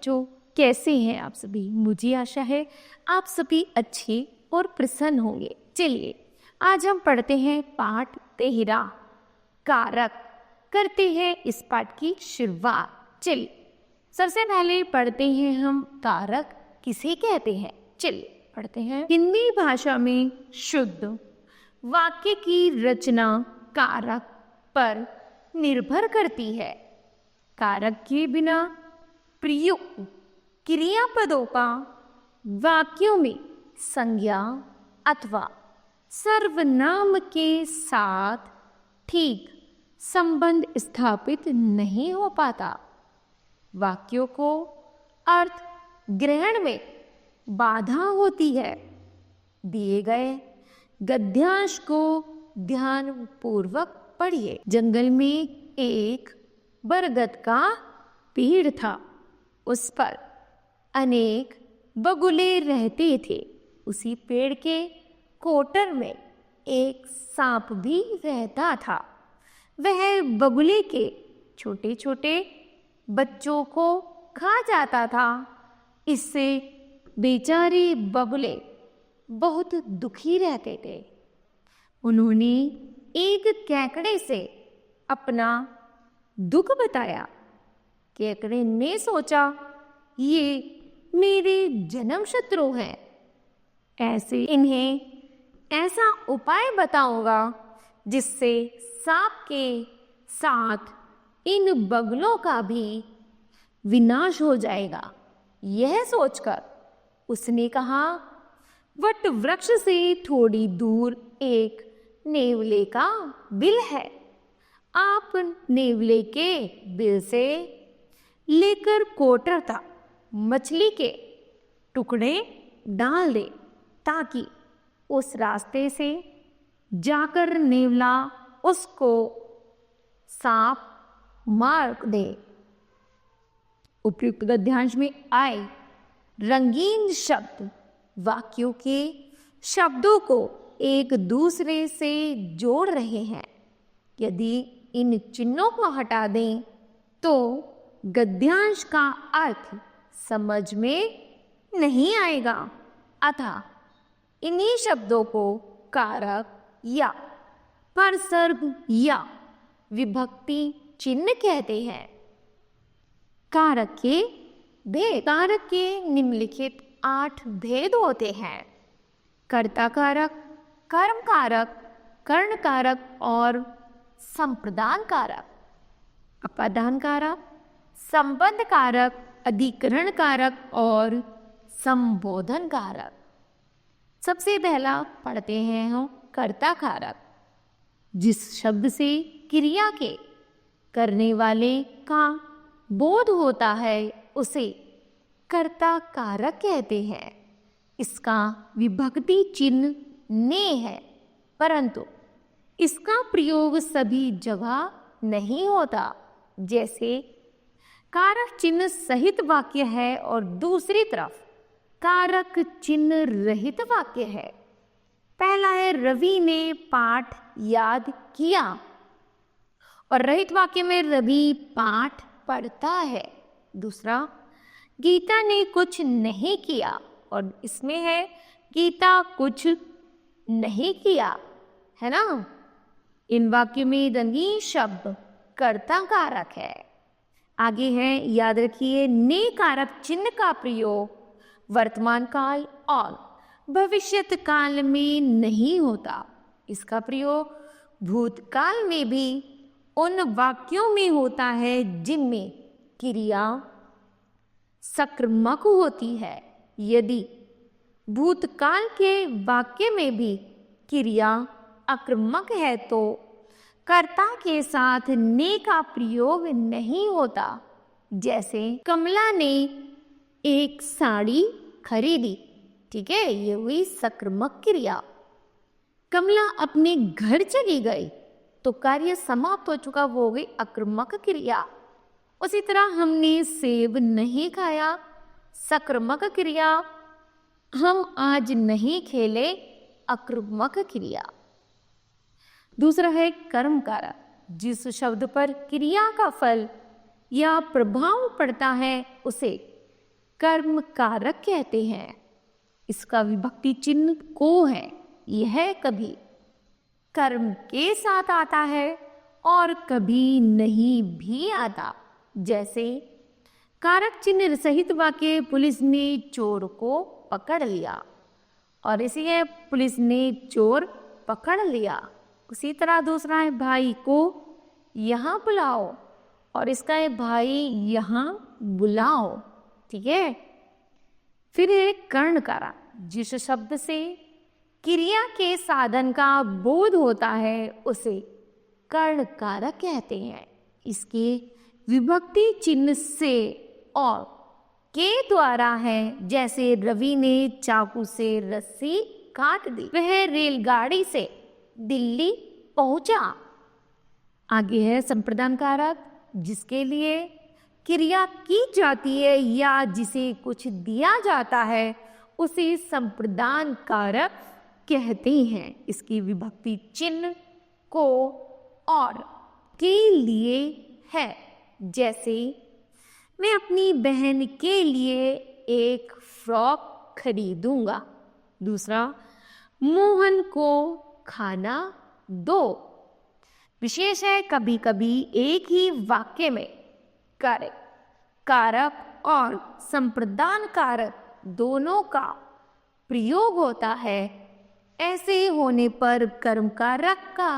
बच्चों, कैसे हैं आप सभी? मुझे आशा है आप सभी अच्छे और प्रसन्न होंगे। चलिए आज हम पढ़ते हैं पाठ 13 कारक। करते हैं इस पाठ की शुरुआत। चलिए सबसे पहले पढ़ते हैं हम कारक किसे कहते हैं। चलिए पढ़ते हैं। हिंदी भाषा में शुद्ध वाक्य की रचना कारक पर निर्भर करती है। कारक के बिना प्रयुक्त क्रियापदों का वाक्यों में संज्ञा अथवा सर्वनाम के साथ ठीक संबंध स्थापित नहीं हो पाता। वाक्यों को अर्थ ग्रहण में बाधा होती है। दिए गए गद्यांश को ध्यान पूर्वक पढ़िए। जंगल में एक बरगद का पेड़ था। उस पर अनेक बगुले रहते थे। उसी पेड़ के कोटर में एक सांप भी रहता था। वह बगुले के छोटे छोटे बच्चों को खा जाता था। इससे बेचारे बगुले बहुत दुखी रहते थे। उन्होंने एक केकड़े से अपना दुख बताया। केकड़े ने सोचा, ये मेरे जन्म शत्रु हैं, ऐसे इन्हें ऐसा उपाय बताऊंगा जिससे सांप के साथ इन बगुलों का भी विनाश हो जाएगा। यह सोचकर उसने कहा, वट वृक्ष से थोड़ी दूर एक नेवले का बिल है। आप नेवले के बिल से लेकर कोटर तक मछली के टुकड़े डाल दे, ताकि उस रास्ते से जाकर नेवला उसको सांप मार दे। उपयुक्त गद्यांश में आए रंगीन शब्द वाक्यों के शब्दों को एक दूसरे से जोड़ रहे हैं। यदि इन चिन्हों को हटा दें तो गद्यांश का अर्थ समझ में नहीं आएगा। अतः इन्हीं शब्दों को कारक या परसर्ग या विभक्ति चिन्ह कहते हैं। कारक के भेद। कारक के निम्नलिखित 8 भेद होते हैं। कर्ता कारक, कर्म कारक, कर्ण कारक और संप्रदान कारक। अपादान कारक, संबंध कारक, अधिकरण कारक और संबोधन कारक। सबसे पहला पढ़ते हैं हम कर्ता कारक। जिस शब्द से क्रिया के करने वाले का बोध होता है उसे कर्ता कारक कहते हैं। इसका विभक्ति चिन्ह ने है, परंतु इसका प्रयोग सभी जगह नहीं होता। जैसे कारक चिन्ह सहित वाक्य है और दूसरी तरफ कारक चिन्ह रहित वाक्य है। पहला है रवि ने पाठ याद किया, और रहित वाक्य में रवि पाठ पढ़ता है। दूसरा गीता ने कुछ नहीं किया, और इसमें है गीता कुछ नहीं किया, है ना। इन वाक्यों में रंगीन शब्द कर्ता कारक है। आगे है, याद रखिए, ने कारक चिन्ह का प्रयोग वर्तमान काल और भविष्यत काल में नहीं होता। इसका प्रयोग भूतकाल में भी उन वाक्यों में होता है जिनमें क्रिया सक्रियक होती है। यदि भूतकाल के वाक्य में भी क्रिया आक्रामक है तो कर्ता के साथ ने का प्रयोग नहीं होता। जैसे कमला ने एक साड़ी खरीदी, ठीक है, ये हुई सक्रियक क्रिया। कमला अपने घर चली गई तो कार्य समाप्त हो चुका, वो हो गई आक्रामक क्रिया। उसी तरह हमने सेब नहीं खाया, सक्रियक क्रिया। हम आज नहीं खेले, आक्रामक क्रिया। दूसरा है कर्म कारक। जिस शब्द पर क्रिया का फल या प्रभाव पड़ता है उसे कर्म कारक कहते हैं। इसका विभक्ति चिन्ह को है। यह कभी कर्म के साथ आता है और कभी नहीं भी आता। जैसे कारक चिन्ह सहित वाक्य पुलिस ने चोर को पकड़ लिया, और इसी है पुलिस ने चोर पकड़ लिया। उसी तरह दूसरा है भाई को यहाँ बुलाओ, और इसका है भाई यहाँ बुलाओ। ठीक है। फिर है कर्ण कारक, जिस शब्द से क्रिया के साधन का बोध होता है उसे कर्ण कारक कहते हैं। इसके विभक्ति चिन्ह से और के द्वारा है। जैसे रवि ने चाकू से रस्सी काट दी, वह रेलगाड़ी से दिल्ली पहुंचा। आगे है संप्रदान कारक, जिसके लिए क्रिया की जाती है या जिसे कुछ दिया जाता है उसे संप्रदान कारक कहते हैं। इसकी विभक्ति चिन्ह को और के लिए है। जैसे मैं अपनी बहन के लिए एक फ्रॉक खरीदूंगा। दूसरा, मोहन को खाना दो। विशेष है कभी कभी एक ही वाक्य में कार्य कारक और संप्रदान कारक दोनों का प्रयोग होता है। ऐसे होने पर कर्म कारक का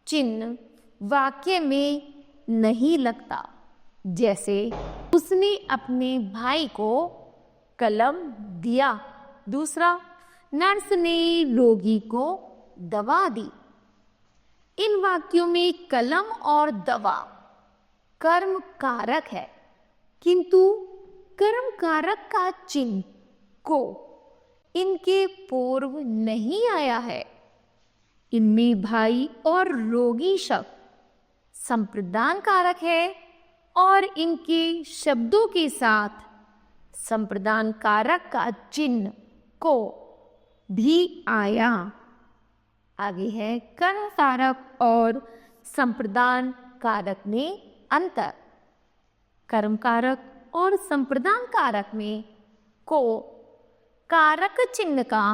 चिन्ह वाक्य में नहीं लगता। जैसे उसने अपने भाई को कलम दिया। दूसरा, नर्स ने रोगी को दवा दी। इन वाक्यों में कलम और दवा कर्म कारक है, किंतु कर्म कारक का चिन्ह को इनके पूर्व नहीं आया है। इनमें भाई और रोगी शब्द संप्रदान कारक है और इनके शब्दों के साथ संप्रदान कारक का चिन्ह को भी आया। आगे है कर्म कारक और संप्रदान कारक में अंतर। कर्म कारक और संप्रदान कारक में को कारक चिन्ह का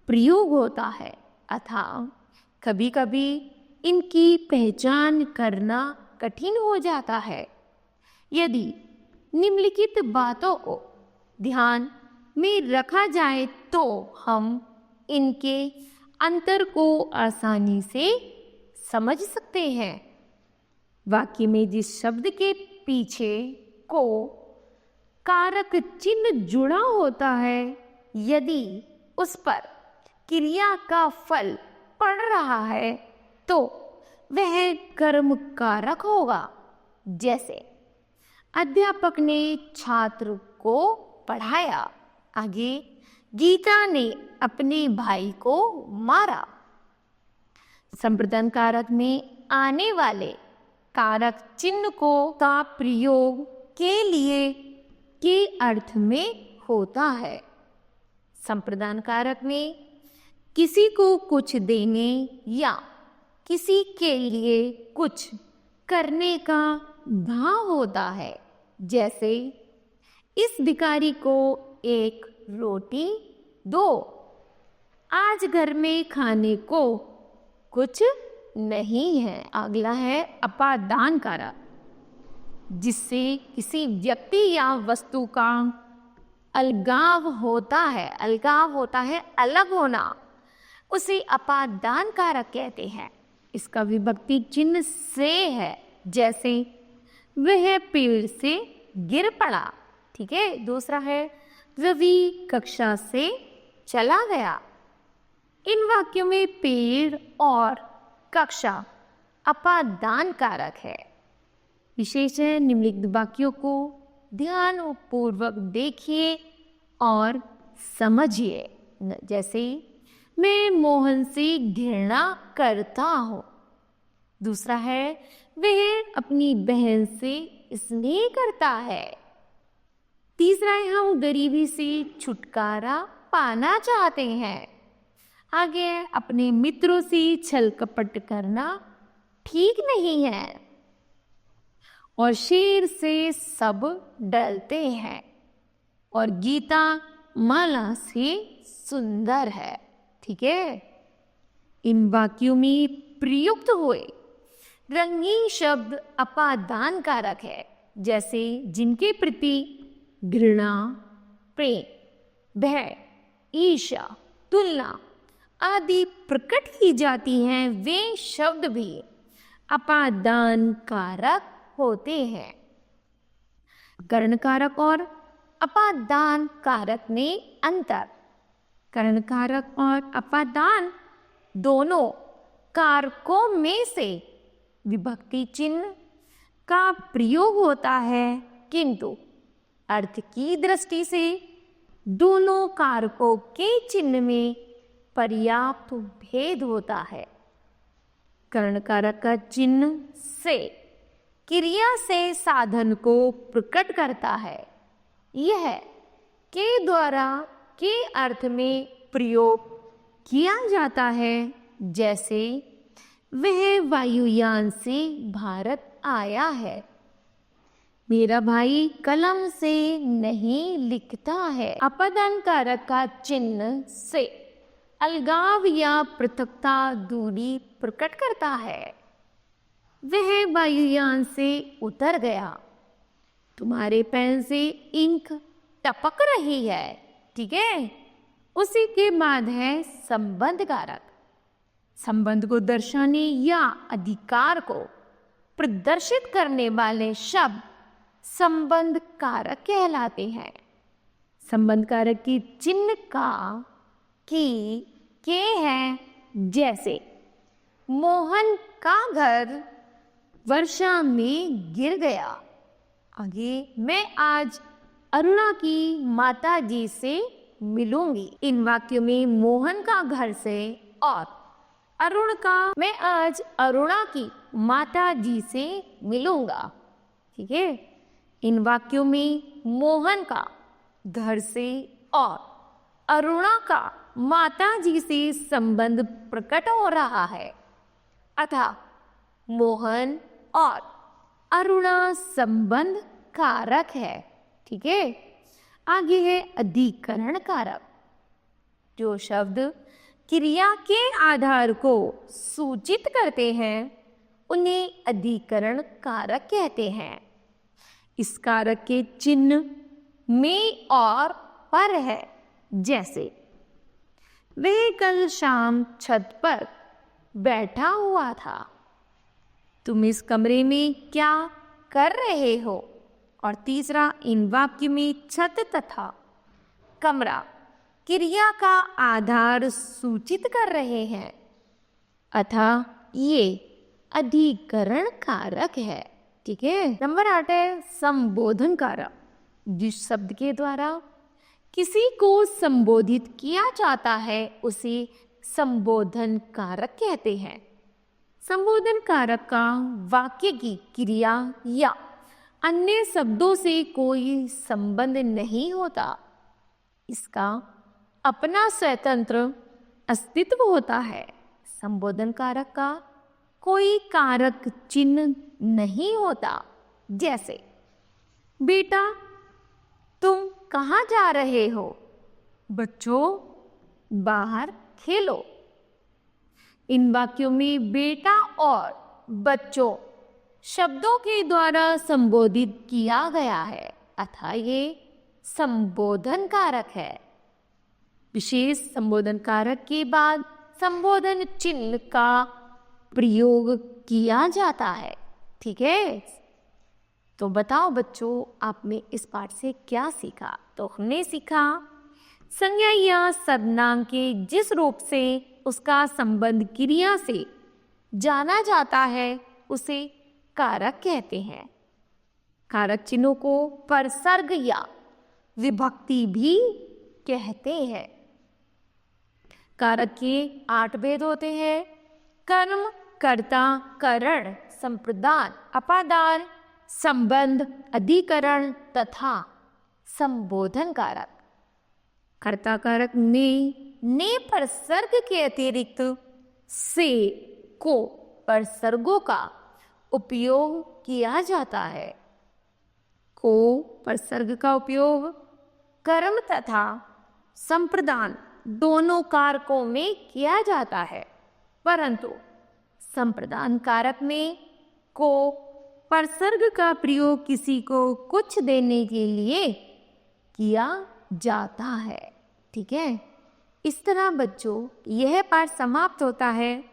प्रयोग होता है, अतः कभी कभी इनकी पहचान करना कठिन हो जाता है। यदि निम्नलिखित बातों को ध्यान में रखा जाए तो हम इनके अंतर को आसानी से समझ सकते हैं। वाक्य में जिस शब्द के पीछे को कारक चिन्ह जुड़ा होता है, यदि उस पर क्रिया का फल पड़ रहा है तो वह कर्म कारक होगा। जैसे अध्यापक ने छात्र को पढ़ाया। आगे गीता ने अपने भाई को मारा। संप्रदान कारक में आने वाले कारक चिन्ह को का प्रयोग के लिए के अर्थ में होता है। संप्रदान कारक में किसी को कुछ देने या किसी के लिए कुछ करने का भाव होता है। जैसे इस भिखारी को एक रोटी दो, आज घर में खाने को कुछ नहीं है। अगला है अपादान कारक, जिससे किसी व्यक्ति या वस्तु का अलगाव होता है। अलगाव होता है अलग होना, उसे अपादान कारक कहते हैं। इसका विभक्ति चिन्ह से है। जैसे वह पेड़ से गिर पड़ा। ठीक है। दूसरा है रवि कक्षा से चला गया। इन वाक्यों में पेड़ और कक्षा अपादान कारक है। विशेष है निम्नलिखित वाक्यों को ध्यान पूर्वक देखिए और समझिए। जैसे मैं मोहन से घृणा करता हूँ। दूसरा है वह अपनी बहन से स्नेह करता है। तीसरा है हम गरीबी से छुटकारा पाना चाहते हैं। आगे अपने मित्रों से छल कपट करना ठीक नहीं है। और शेर से सब डरते हैं। और गीता माला से सुंदर है। ठीक है, इन वाक्यों में प्रयुक्त हुए रंगीन शब्द अपादान कारक है, जैसे जिनके प्रति घृणा, प्रेम, भय, ईर्ष्या, तुलना आदि प्रकट की जाती हैं, वे शब्द भी अपादान कारक होते हैं। करण कारक और अपादान कारक में अंतर। करण कारक और अपादान दोनों कारकों में से विभक्ति चिन्ह का प्रयोग होता है, किंतु अर्थ की दृष्टि से दोनों कारकों के चिन्ह में पर्याप्त भेद होता है। करण कारक का चिन्ह से क्रिया से साधन को प्रकट करता है। यह के द्वारा के अर्थ में प्रयोग किया जाता है, जैसे वह वायुयान से भारत आया है। मेरा भाई कलम से नहीं लिखता है। अपादान कारक का चिन्ह से अलगाव या पृथकता, दूरी प्रकट करता है। वह वायुयान से उतर गया। तुम्हारे पेन से इंक टपक रही है। ठीक है, उसी के बाद है संबंध कारक। संबंध को दर्शाने या अधिकार को प्रदर्शित करने वाले शब्द संबंध कारक कहलाते हैं। संबंध कारक की चिन्ह का की के है, जैसे मोहन का घर वर्षा में गिर गया। आगे मैं आज अरुणा की माता जी से मिलूंगी। इन वाक्यों में मोहन का घर से और अरुण का मैं आज अरुणा की माता जी से मिलूंगा। ठीक है, इन वाक्यों में मोहन का घर से और अरुणा का माता जी से संबंध प्रकट हो रहा है, अतः मोहन और अरुणा संबंध कारक है। ठीक है, आगे है अधिकरण कारक। जो शब्द क्रिया के आधार को सूचित करते हैं, उन्हें अधिकरण कारक कहते हैं। इस कारक के चिन्ह में और पर है, जैसे वह कल शाम छत पर बैठा हुआ था। तुम इस कमरे में क्या कर रहे हो? और तीसरा, इन वाक्य में छत तथा कमरा क्रिया का आधार सूचित कर रहे हैं, अतः ये अधिकरण कारक है। ठीक है, नंबर 8 है संबोधन कारक। जिस शब्द के द्वारा किसी को संबोधित किया जाता है, उसे संबोधन कारक कहते हैं। संबोधन कारक का वाक्य की क्रिया या अन्य शब्दों से कोई संबंध नहीं होता। इसका अपना स्वतंत्र अस्तित्व होता है। संबोधन कारक का कोई कारक चिन्ह नहीं होता, जैसे बेटा तुम कहाँ जा रहे हो? बच्चों बाहर खेलो। इन वाक्यों में बेटा और बच्चों शब्दों के द्वारा संबोधित किया गया है, अतः ये संबोधन कारक है। विशेष संबोधन कारक के बाद संबोधन चिन्ह का प्रयोग किया जाता है। ठीक है, तो बताओ बच्चों, आपने इस पाठ से क्या सीखा? तो हमने सीखा संज्ञा या सर्वनाम के जिस रूप से उसका संबंध क्रिया से जाना जाता है, उसे कारक कहते हैं। कारक चिन्हों को परसर्ग या विभक्ति भी कहते हैं। कारक के 8 भेद होते हैं: कर्म, कर्ता, करण, संप्रदान, अपादान, संबंध, अधिकरण तथा संबोधन कारक। कर्ता कारक ने परसर्ग के अतिरिक्त से को परसर्गों का उपयोग किया जाता है। को परसर्ग का उपयोग कर्म तथा संप्रदान दोनों कारकों में किया जाता है, परंतु संप्रदान कारक में को परसर्ग का प्रयोग किसी को कुछ देने के लिए किया जाता है। ठीक है, इस तरह बच्चों यह पाठ समाप्त होता है।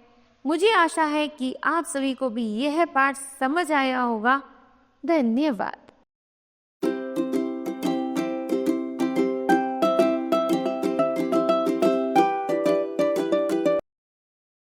मुझे आशा है कि आप सभी को भी यह पाठ समझ आया होगा। धन्यवाद।